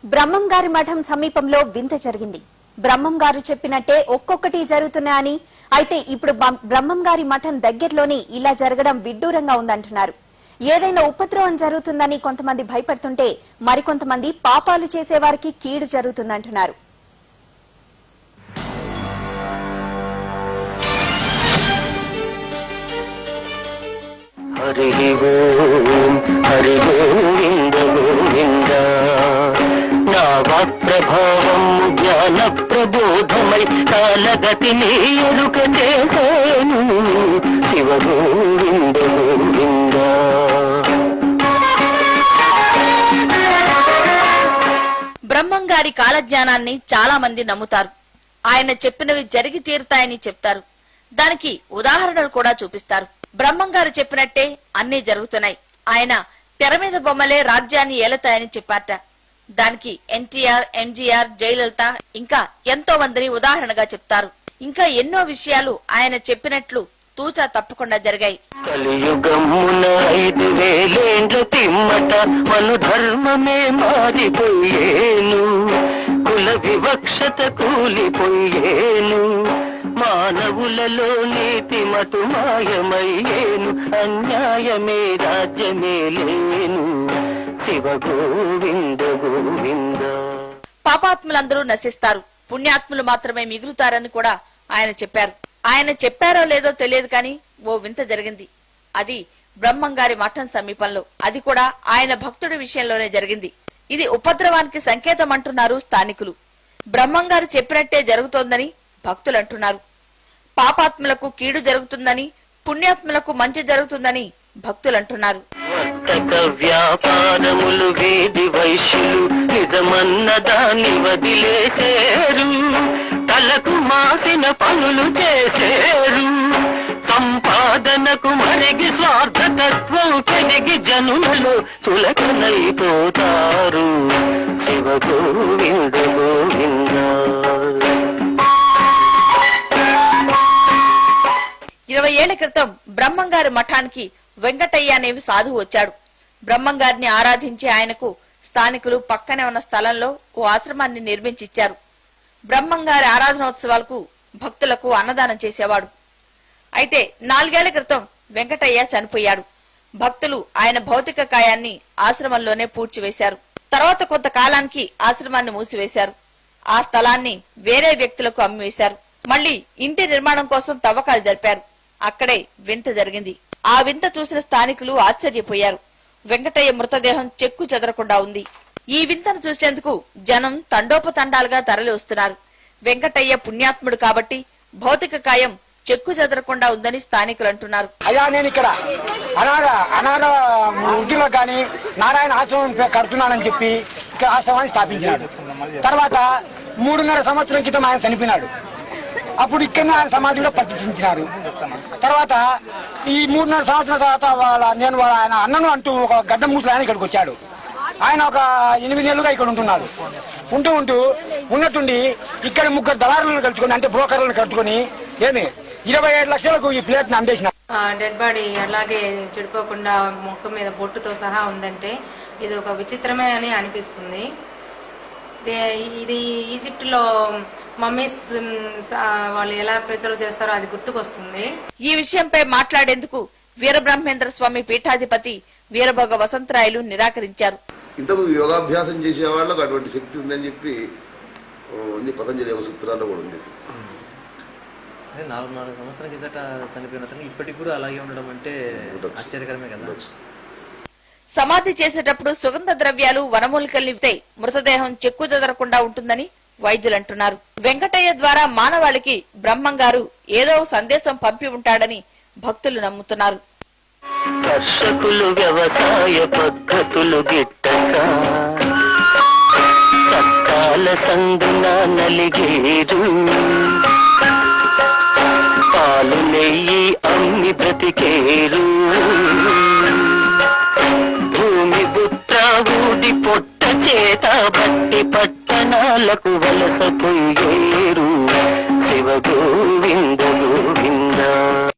బ్రహ్మంగారి మఠం సమీపంలో వింత జరిగింది. బ్రహ్మంగారు చెప్పినట్టే ఒక్కొక్కటి జరుగుతున్నాయని, అయితే ఇప్పుడు బ్రహ్మంగారి మఠం దగ్గరలోనే ఇలా జరగడం విడ్డూరంగా ఉందంటున్నారు. ఏదైనా ఉపద్రవం జరుగుతుందని కొంతమంది భయపడుతుంటే మరికొంతమంది పాపాలు చేసేవారికి కీడు జరుగుతుందంటున్నారు. హరి ఓం హరి గోవింద గోవింద నా వాక్ప్రభావం జ్ఞాన ప్రబోధమై కాలగతిని ఎరుక చేసేను శివ గోవింద గోవింద. బ్రహ్మంగారి కాలజ్ఞానాన్ని చాలా మంది నమ్ముతారు. ఆయన చెప్పినవి జరిగి తీరుతాయని చెప్తారు. దానికి ఉదాహరణలు కూడా చూపిస్తారు. బ్రహ్మంగారు చెప్పినట్టే అన్నీ జరుగుతున్నాయి. ఆయన తెర మీద బొమ్మలే రాజ్యాన్ని ఏలతాయని చెప్పారట. దానికి ఎన్టీఆర్, ఎంజీఆర్, జయలలిత ఇంకా ఎంతో మందిని ఉదాహరణగా చెప్తారు. ఇంకా ఎన్నో విషయాలు ఆయన చెప్పినట్లు తూచా తప్పకుండా జరిగాయి. కలియుగమున 5000 ఏండ్ల తిమ్మట మను ధర్మమే మారిపోయేను, కుల వివక్షత కూలిపోయేను, మానవులలో నీతి మటు మాయమయ్యేను, అన్యాయమే రాజ్యమే లేను శివ గోవింద గోవింద. పాపాత్ములందరూ నశిస్తారు, పుణ్యాత్ములు మాత్రమే మిగులుతారని కూడా ఆయన చెప్పారు. ఆయన చెప్పారో లేదో తెలియదు కానీ ఓ వింత జరిగింది. అది బ్రహ్మంగారి మఠం సమీపంలో, అది కూడా ఆయన భక్తుడి విషయంలోనే జరిగింది. ఇది ఉపద్రవానికి సంకేతం అంటున్నారు స్థానికులు. బ్రహ్మంగారు చెప్పినట్టే జరుగుతోందని భక్తులు అంటున్నారు. పాపాత్ములకు కీడు జరుగుతుందని, పుణ్యాత్ములకు మంచి జరుగుతుందని భక్తులు అంటున్నారు. వర్తక వ్యాపారములు వేది వైశ్యులు నిజమన్న దాన్ని వదిలేసేరు, తలకు మాసిన పనులు చేసేరు, సంపాదనకు మరిగి స్వార్థతత్వం పెరిగి జనులలో చులకనైపోతారు శివ గోవింద గోవింద. 20 ఏళ్ల క్రితం బ్రహ్మంగారి మఠానికి వెంకటయ్య అనేవి సాధువు వచ్చాడు. బ్రహ్మంగారిని ఆరాధించి ఆయనకు స్థానికులు పక్కనే ఉన్న స్థలంలో ఓ ఆశ్రమాన్ని నిర్మించిచ్చారు. బ్రహ్మంగారి ఆరాధనోత్సవాలకు భక్తులకు అన్నదానం చేసేవాడు. అయితే 4 ఏళ్ల క్రితం వెంకటయ్య చనిపోయాడు. భక్తులు ఆయన భౌతిక కాయాన్ని ఆశ్రమంలోనే పూడ్చివేశారు. తర్వాత కొంతకాలానికి ఆశ్రమాన్ని మూసివేశారు. ఆ స్థలాన్ని వేరే వ్యక్తులకు అమ్మివేశారు. మళ్లీ ఇంటి నిర్మాణం కోసం తవ్వకాలు జరిపారు. అక్కడే వింత జరిగింది. ఆ వింత చూసిన స్థానికులు ఆశ్చర్యపోయారు. వెంకటయ్య మృతదేహం చెక్కు చెదరకుండా ఉంది. ఈ వింతను చూసేందుకు జనం తండోపతండాలుగా తరలి వస్తున్నారు. వెంకటయ్య పుణ్యాత్ముడు కాబట్టి భౌతిక కాయం చెక్కు చెదరకుండా ఉందని స్థానికులు అంటున్నారు. అయ్యా, నేను ఇక్కడ అనాథ వృద్ధులకు కానీ నారాయణ ఆశ్రమం కడుతున్నానని చెప్పి ఇక్కడ ఆశ్రమాన్ని స్థాపించినాడు. తర్వాత 3.5 సంవత్సరం క్రితం ఆయన చనిపోయినాడు. అప్పుడు ఇక్కడ ఆయన సమాధిలో ప్రతిష్ఠించినారు. తర్వాత ఈ 3.5 సంవత్సరాల తర్వాత నేను ఆయన అన్నను అంటూ ఒక గడ్డ మూసలు ఆయన ఇక్కడికి వచ్చాడు. ఆయన ఒక 8 నెలలుగా ఇక్కడ ఉంటున్నాడు. ఉంటూ ఉన్నట్టుండి ఇక్కడ 3 దళారులను కలుపుకొని, అంటే బ్రోకర్లను కలుపుకొని 27 లక్షలకు ఈ ప్లేట్ ని అందేసిన. డెడ్ బాడీ అలాగే చెడిపోకుండా ముఖం మీద బొట్టుతో సహా ఉందంటే ఇది ఒక విచిత్రమే అని అనిపిస్తుంది. ఇది ఈజిప్ట్ లో మమ్మీస్ వాళ్ళు ఎలా ప్రిజర్వ్ చేస్తారో అది గుర్తుకొస్తుంది. ఈ విషయంపై మాట్లాడేందుకు వీరబ్రహ్మేంద్ర స్వామి పీఠాధిపతి వీరభోగ వసంతరాయలు నిరాకరించారు. ఇంతకు యోగాభ్యాసం చేసే వాళ్ళకు అటువంటి శక్తి ఉందని చెప్పి ఉంది, పతంజలి యోగ సూత్రాల్లో కూడా ఉంది. 4 సంవత్సరాల కిందట చనిపోయిన అతను ఇప్పటికి కూడా అలాగే ఉండడం అంటే ఆశ్చర్యకరమే కదా. సమాధి చేసేటప్పుడు సుగంధ ద్రవ్యాలు, వనమూలికల్ని మృతదేహం చెక్కు చెదరకుండా ఉంటుందని వైద్యులు అంటున్నారు. వెంకటయ్య ద్వారా మానవాళికి బ్రహ్మంగారు ఏదో సందేశం పంపి ఉంటాడని భక్తులు నమ్ముతున్నారు. కర్షకులు వ్యవసాయ పద్ధతులు గిట్టక చట్టాల సందున నలిగేరు, పాలు నెయ్యి అమ్మి బ్రతికేరు, భూమి బుట్ట ఊడి పొట్ట చేత బట్టి పట్టణాలకు వలస పోయేరు శివ గోవింద